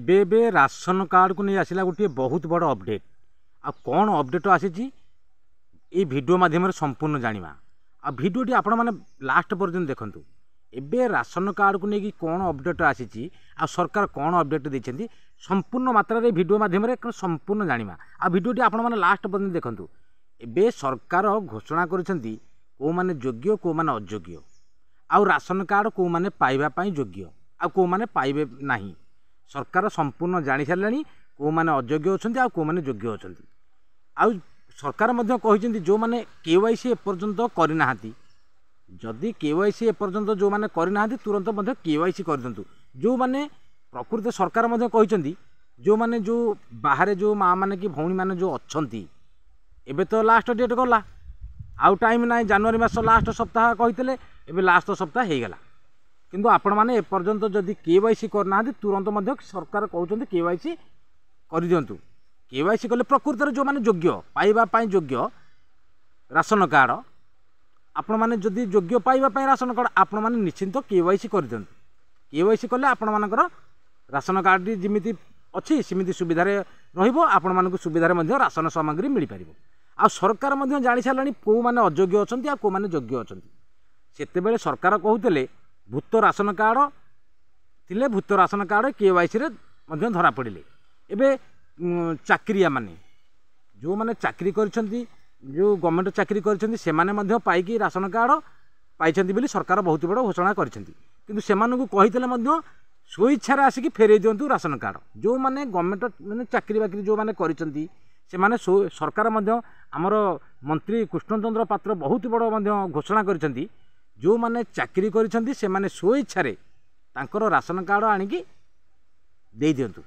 ଏବେ ration card को नहीं आसला गोटे बहुत बड़ अपडेट आ कौन अपडेट आसी ये वीडियो माध्यम संपूर्ण जाना आ वीडियोटी आपण मैंने लास्ट पर्यटन देखूँ एबे राशन कार्ड को लेकिन कौन अपडेट आसी आ सरकार कौन अपडेट देती संपूर्ण मात्रा वीडियो माध्यम संपूर्ण जाना आ वीडियोटी आपण मैंने लास्ट पर्यटन देखूँ एबे सरकार घोषणा करिसेंती को माने योग्य को माने अयोग्य आ राशन कार्ड को माने पाइबा योग्य आ को माने पाइबे नहीं सरकार संपूर्ण जानी सारे को माने अयोग्य अच्छा आ को माने योग्य अच्छा आ सरकार मध्य कहिसेंती जो माने केवाईसी एपर्यंत करना जदि केवाईसी एपर्यंत जो माने करना तुरंत मध्य केवाईसी कर दिंतु जो माने प्रकृत सरकार मध्य कहिसेंती जो माने जो बाहर जो माँ माने कि भौणी माने जो अच्छंती एबे तो लास्ट डेट गला आउ टाइम ना जनवरी मास लास्ट सप्ताह कही एबे लास्ट सप्ताह हो गला किंतु आपण माने एपर्यंत जदि केवाईसी करना तुरंत मध्य सरकार कहते केवाईसी कर दिंतु केवाईसी कले प्रकृत जो माने योग्य पाइबा योग्य राशन कार्ड आपण माने जदि योग्य पाइबा राशन कार्ड आपण माने निश्चिंत केवाईसी कर दिंतु केवाईसी कले आपण मानकर राशन कार्ड जिमिति अच्छी सेमिति सुविधा रहिबो आपण मानकु सुविधा मध्य राशन सामग्री मिल पारिबो आ सरकार मध्य जानि सारलानी को माने अयोग्य अछंती आ को माने योग्य अछंती सेते बेले सरकार कहूतले भूत राशन कार्ड थिले भूत राशन कार्ड केवाईसी रे मध्य धरा पड़िले एबे चाकरिया माने जो माने चाकरी करिसेंती जो गवर्नमेंट चाकरी करिसेंती से माने मध्य पाइकी राशन कार्ड पाइछंती बोली सरकार बहुत बड़ घोषणा करिसेंती किंतु सेमानकु कहितले मध्य स्वेच्छा आसिक फेरई दिंतु राशन कार्ड जो माने गवर्नमेंट माने चाकरी बाकरी जो माने करिसेंती से माने सरकार मध्य आमर मंत्री कृष्णचंद्र पात्र बहुत बड़ मध्य घोषणा करिसेंती जो माने चाकरी करिसेंती से माने स्वेच्छा तांकर राशन कार्ड आनिकी दे दिंतु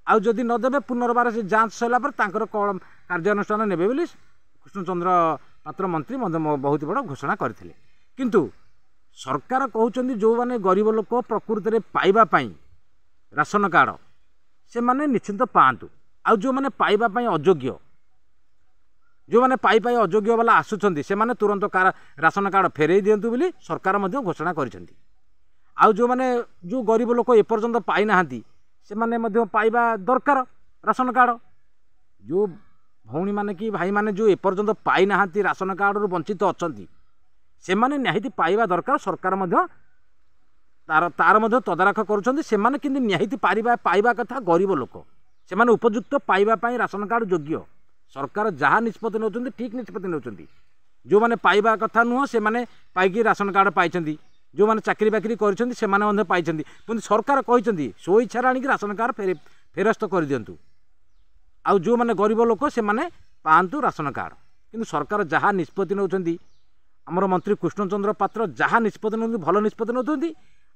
आउ जदि नदेबे पुनर्बार से जांच सैला पर तांकर कार्यानुष्ठान नेबे बोली कृष्णचंद्र पात्र मंत्री बहुत बड़ घोषणा करथिले किंतु सरकार कहउचंदी जो माने गरीब लोक प्रकृत रे पाइबा पाई राशन कार्ड से माने निश्चिंत पांतु आ जो माने पाइबा पाई अयोग्य जो माने पाई अयोग्य वाला आसुचंदी से माने तुरंत राशन कार्ड फेरई दियंतु बोली सरकार मध्य घोषणा करिसेंती आ जो माने जो गरीब लोक एपर्यंत पाई नाहांती से माने मध्य पाइबा दरकार राशन कार्ड जो भौणी माने कि भाई माने जो एपर्यंत पाई नाहांती राशन कार्ड रु वंचित अछंती से माने निहायती पाइबा दरकार सरकार मध्य तार मध्य तदारख करुछंती से माने किंतु निहायती पाइबा कथा गरीब लोक से माने उपयुक्त पाइबा पाई राशन कार्ड योग्य सरकार जहाँ निष्पत्ति नौचंती ठीक निष्पत्ति नौचंती जो माने पाइबा कथा नुह से माने पाइकी राशन कार्ड पाइछंती जो माने चाकरी बाकरी करिसेंती से माने मध्य पाइछंती किंतु सरकार कहिसेंती सो इच्छा आनिक राशन कार्ड फेरस्त कर दियंतु आ जो माने गरीब लोक से माने पांतु राशन कार्ड किंतु सरकार जहाँ निष्पत्ति नौचंती आमर मंत्री कृष्णचंद्र पात्र जहाँ निष्पत्ति नौचंती भल निष्पत्ति नौचंती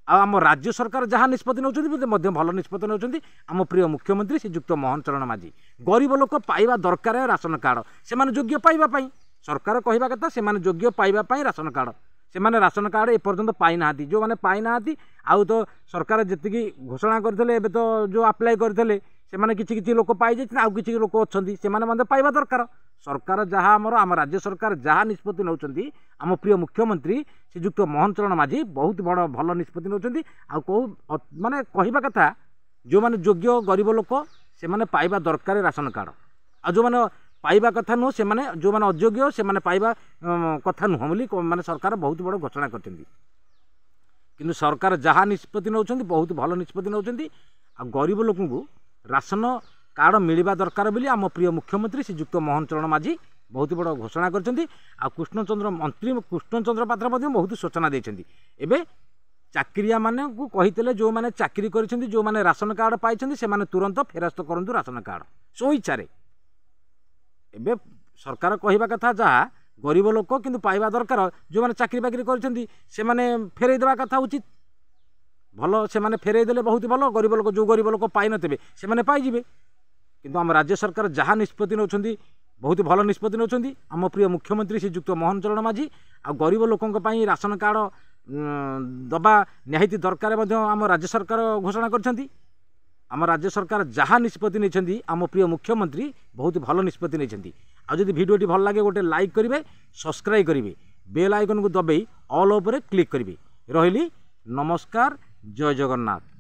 आम राज्य सरकार जहाँ निष्पत्ति नौचंती भल निष्पत्ति नौचंती आम प्रिय मुख्यमंत्री श्रीजुक्त मोहन चरण माझी गरीब लोक पाइबा दरकार राशन कार्ड से माने योग्य पाइबा पाई सरकार कहवा कथा से माने योग्य पाइबा पाई राशन कार्ड से माने राशन कार्ड एपर्यंत पाई नाहांती जो माने पाई नाहांती आउ तो सरकार जेतिकी घोषणा करथिले एबे तो जो अप्लाई करथिले से माने किछि किछि लोक पाई जाय आउ किछि लोक अछंती से माने मते पाइबा दरकार सरकार जहाँ आम राज्य सरकार जहाँ निष्पत्ति नौचंती आम प्रिय मुख्यमंत्री श्रीजुक्त मोहन चरण माझी बहुत बड़ भल निष्पत्ति नौचंती आ कहू माने कहवा कथा जो माने योग्य गरीब लोक से माने पाइबा दरकार राशन कार्ड आ जो माने पाइबा कथा नुह से माने जो माने अयोग्य से माने पाइबा कथा नुह बोली माने सरकार बहुत बड़ घोषणा करछंती किंतु सरकार जहाँ निष्पत्ति नौचंती बहुत भल निष्पत्ति नौचंती आ गरीब लोकଙ୍କୁ राशन कार्ड मिलवा दरकार बोली आम प्रिय मुख्यमंत्री श्रीजुक्त मोहन चरण माझी बहुत बड़ घोषणा करछंती आ कृष्णचंद्र मंत्री कृष्णचंद्र पात्र बहुत सूचना देछंती एबे चाकरिया माने को कहितले जो माने चाकरी करिसेंती जो माने राशन कार्ड पाइछंती से माने तुरंत फेरस्त करंतु राशन कार्ड सो इच्छा रे एबे सरकार कहवा कथा जहाँ गरीब लोक किंतु पाइबा दरकार जो माने चाकरी बाकरी करिसेंती से माने फेरई देवा कथा उचित भल से माने फेरई देले बहुत भल गरीब लोक जो गरीब लोक पाई नथिबे से माने पाई जिवे किंतु आम राज्य सरकार जहाँ निष्पत्ति नौचंती बहुत भल निष्पत्ति नौचंती आम प्रिय मुख्यमंत्री श्रीजुक्त मोहन चरण माझी आ गरीब लोकंक पई राशन कार्ड दबा निहायती दरकार आम राज्य सरकार घोषणा करछंती आम राज्य सरकार जहाँ निष्पत्ति नहीं आम प्रिय मुख्यमंत्री बहुत भल निष्पत्ति नहीं आ जदि वीडियोटी भल लगे गोटे लाइक करेंगे सब्सक्राइब करेंगे बेल आइकन को दबाई ऑल ओवर क्लिक करेंगे रही नमस्कार जय जगन्नाथ।